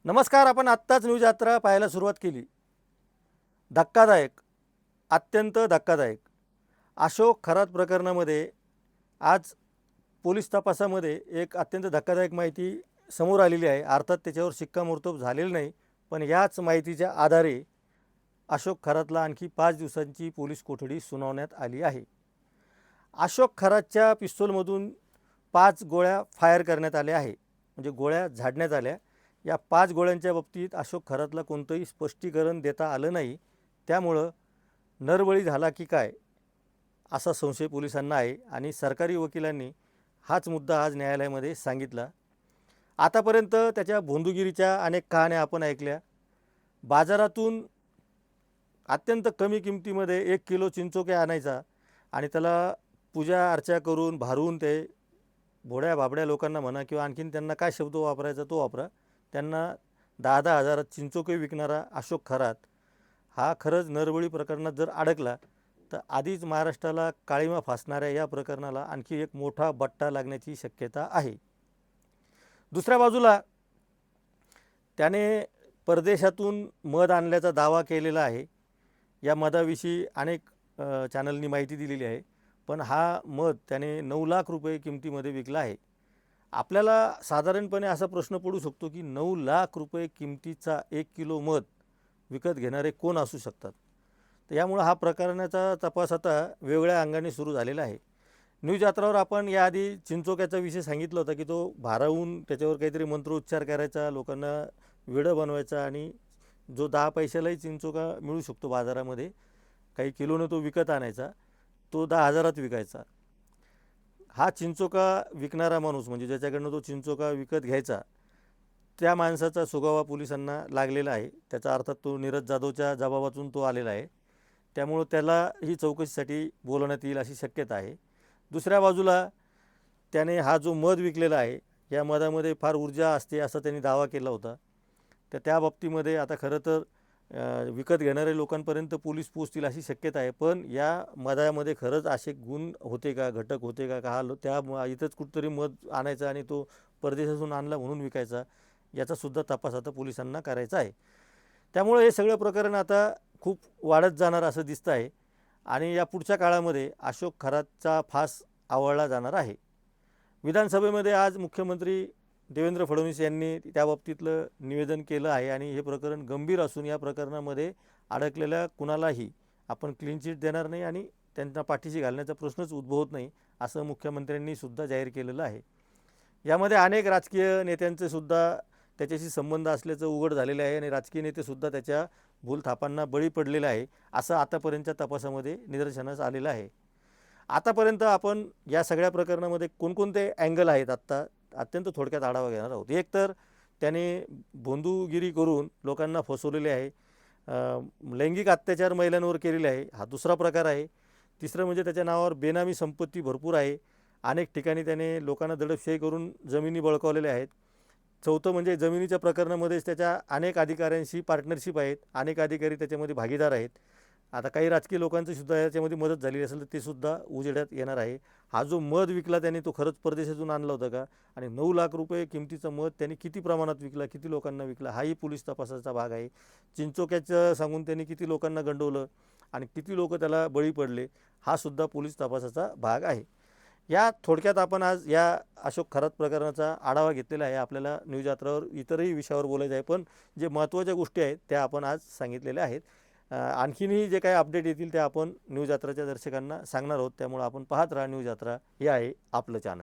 नमस्कार. आपण आत्ताच न्यूज यात्रा पाहायला सुरुवात केली. धक्कादायक, अत्यंत धक्कादायक. अशोक खरात प्रकरणामध्ये आज पोलीस तपासामध्ये एक अत्यंत धक्कादायक माहिती समोर आलेली आहे. अर्थात त्याच्यावर शिक्कामोर्तब झालेलं नाही, पण याच माहितीच्या आधारे अशोक खरातला आणखी 5 दिवसांची पोलीस कोठडी सुनावण्यात आली आहे. अशोक खरातच्या पिस्तूलमधून 5 गोळ्या फायर करण्यात आल्या आहे, म्हणजे गोळ्या झाडण्यात आल्या. या 5 गोळ्यांच्या बाबतीत अशोक खरातला कोणतंही स्पष्टीकरण देता आलं नाही. त्यामुळं नरबळी झाला की काय असा संशय पोलिसांना आहे आणि सरकारी वकिलांनी हाच मुद्दा आज न्यायालयामध्ये सांगितला. आतापर्यंत त्याच्या भोंदूगिरीच्या अनेक कहाण्या आपण ऐकल्या. बाजारातून अत्यंत कमी किमतीमध्ये 1 किलो चिंचोके आणायचा आणि त्याला पूजा अर्चा करून भारून ते भोड्या भाबड्या लोकांना म्हणा किंवा आणखीन त्यांना काय शब्द वापरायचा तो वापरा, त्यांना 10-10 हजारात चिंचोके विकणारा अशोक खरात हा खरंच नरबळी प्रकरणात जर अडकला तर आधीच महाराष्ट्राला काळिमा फासणाऱ्या या प्रकरणाला आणखी एक मोठा बट्टा लागण्याची शक्यता आहे. दुसऱ्या बाजूला त्याने परदेशातून मध आणल्याचा दावा केलेला आहे. या मधाविषयी अनेक चॅनलनी माहिती दिलेली आहे, पण हा मध त्याने 9 लाख रुपये किमतीमध्ये विकला आहे. आपल्याला साधारणपणे असा प्रश्न पडू शकतो की 9 लाख रुपये किमतीचा 1 किलो मध विकत घेणारे कोण असू शकतात. तर यामुळे हा प्रकरणाचा तपास आता वेगळ्या अंगाने सुरू झालेला आहे. न्यूज यात्रावर आपण याआधी चिंचोक्याचा विषय सांगितला होता की तो भारावून त्याच्यावर काहीतरी मंत्रोच्चार करायचा, लोकांना वेडं बनवायचा आणि जो 10 पैशालाही चिंचोका मिळू शकतो बाजारामध्ये, काही किलोनं तो विकत आणायचा, तो 10 हजारात विकायचा. हा चिंचोका विकणारा माणूस म्हणजे ज्याच्याकडनं तो चिंचोका विकत घ्यायचा त्या माणसाचा सुगावा पोलिसांना लागलेला आहे. त्याचा अर्थात तो नीरज जाधवच्या जबाबातून तो आलेला आहे. त्यामुळं त्याला ही चौकशीसाठी बोलवण्यात येईल अशी शक्यता आहे. दुसऱ्या बाजूला त्याने हा जो मध विकलेला आहे, या मधामध्ये फार ऊर्जा असते असा त्यांनी दावा केला होता. तर त्या बाबतीमध्ये आता खरं तर विकत घेणाऱ्या लोकांपर्यंत पोलीस पोहोचतील अशी शक्यता आहे. पण या मधामध्ये खरंच असे गुण होते का, घटक होते का, त्या इथंच कुठंतरी मध आणायचा आणि तो परदेशातून आणला म्हणून विकायचा, याचासुद्धा तपास आता पोलिसांना करायचा आहे. त्यामुळे हे सगळं प्रकरण आता खूप वाढत जाणार असं दिसतं आहे आणि या पुढच्या काळामध्ये अशोक खरातचा फास आवळला जाणार आहे. विधानसभेमध्ये आज मुख्यमंत्री देवेंद्र फडणवीस यांनी त्या बाबतीतलं निवेदन केलं आहे आणि हे प्रकरण गंभीर असून या प्रकरणामध्ये अडकलेल्या कुणालाही आपण क्लीन चिट देणार नाही आणि त्यांना पाठीशी घालण्याचा प्रश्नच उद्भवत नाही असं मुख्यमंत्र्यांनी सुद्धा जाहीर केलेलं आहे. यामध्ये अनेक राजकीय नेत्यांचे सुद्धा त्याच्याशी संबंध असल्याचं उघड झालेलं आहे आणि राजकीय नेतेसुद्धा त्याच्या भूलथापांना बळी पडलेले आहे असं आतापर्यंतच्या तपासामध्ये निदर्शनास आलेलं आहे. आतापर्यंत आपण या सगळ्या प्रकरणामध्ये कोणकोणते अँगल आहेत आत्ता अत्यंत थोडक्यात आढावा घेणार आहोत. एक तर त्याने भोंदूगिरी करून लोकांना फसवलेले आहे, लैंगिक अत्याचार महिलांवर केलेले आहे, हा दुसरा प्रकार आहे. तिसरं म्हणजे त्याच्या नावावर बेनामी संपत्ती भरपूर आहे. अनेक ठिकाणी त्याने लोकांना दडपशाही करून जमिनी बळकावलेल्या आहेत. चौथं म्हणजे जमिनीच्या प्रकरणामध्येच त्याच्या अनेक अधिकाऱ्यांशी पार्टनरशिप आहेत, अनेक अधिकारी त्याच्यामध्ये भागीदार आहेत. आता काही राजकीय लोकांची सुद्धा याच्यामध्ये मदत झालेली असेल तर ते सुद्धा उजेडात येणार आहे. हा जो मध विकला त्याने तो खरंच परदेशातून आणला होता का आणि 9 लाख रुपये किमतीचा मध त्याने किती प्रमाणात विकला, किती लोकांना विकला, हाही पोलीस तपासाचा भाग आहे. चिंचोक्याचं सांगून त्यांनी किती लोकांना गंडवलं आणि किती लोक त्याला बळी पडले, हा सुद्धा पोलीस तपासाचा भाग आहे. या थोडक्यात आपण आज या अशोक खरात प्रकरणाचा आढावा घेतलेला आहे. आपल्याला न्यूज यात्रावर इतरही विषयावर बोलायचं आहे, पण जे महत्त्वाच्या गोष्टी आहेत त्या आपण आज सांगितलेल्या आहेत. आणखीनही जे काही अपडेट येतील ते आपण न्यूज यात्राच्या दर्शकांना सांगणार आहोत. त्यामुळे आपण पाहत राहा न्यूज यात्रा, हे आहे आपलं चॅनल.